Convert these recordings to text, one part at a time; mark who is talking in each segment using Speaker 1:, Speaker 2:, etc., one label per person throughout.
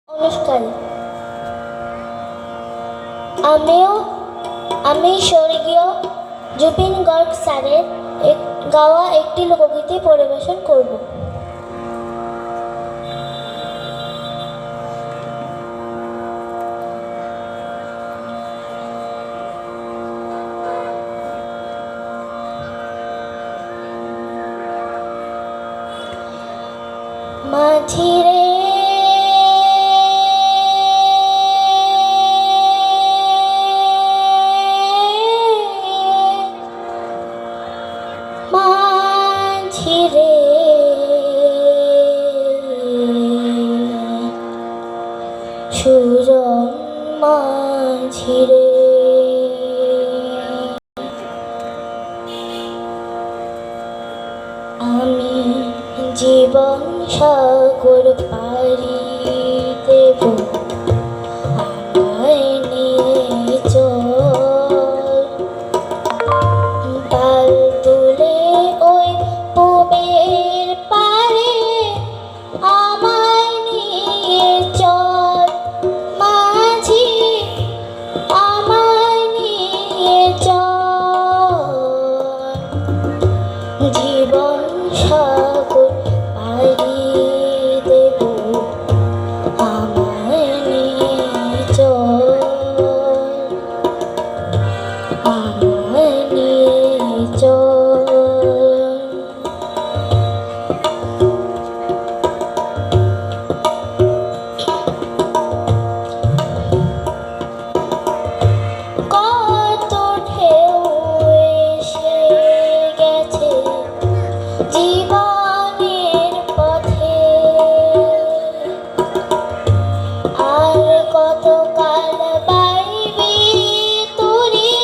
Speaker 1: অনুষ্ঠান। আমি স্বর্গীয় জুবিন গার্গ স্যারের গাওয়া একটি লোকগীতি পরিবেশন করব। মাঝি রে মাঝি রে সুজন মাঝি রে আমি জীবন সাগর পাড়ি দেব, আমায় নিয়ে চল। পাল তুলে ওই পুবের পাড়ে আমায় নিয়ে চল। মাঝি আমায় নিয়ে চল। জীবন সাগর পাড়ি দেব, আমায় নিয়ে চল। আমায় নিয়ে চল। কত ঢেউ এসে গেছে জীবনের পথে, আর কত কাল বাইবি তুরি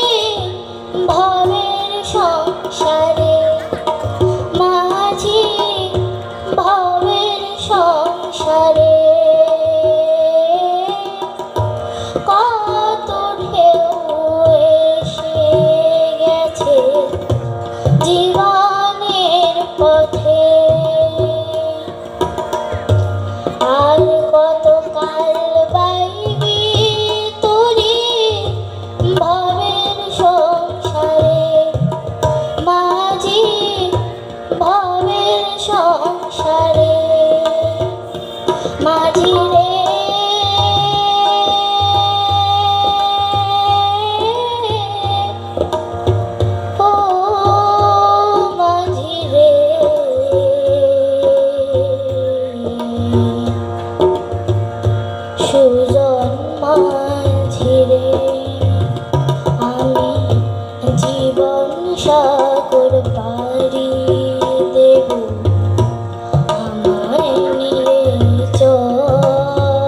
Speaker 1: ভবের সংসারে। মাঝি ভবের সংসারে কত ঢেউ এসে গেছে জীবনের পথে, আর কত কাল বাইবি তুরি ভবের সংসারে। মাঝি ভবের সংসারে। মাঝি রে ও মাঝি রে সুজন মাঝি রে। আমি জীবন সাগর পাড়ি দেব, আমায় নিয়ে চল।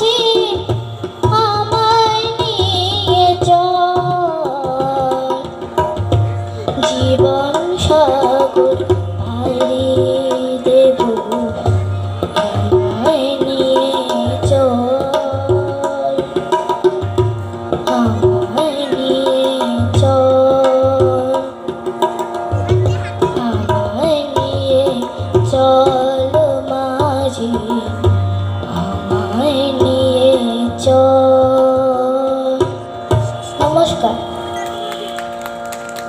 Speaker 1: হয়েছে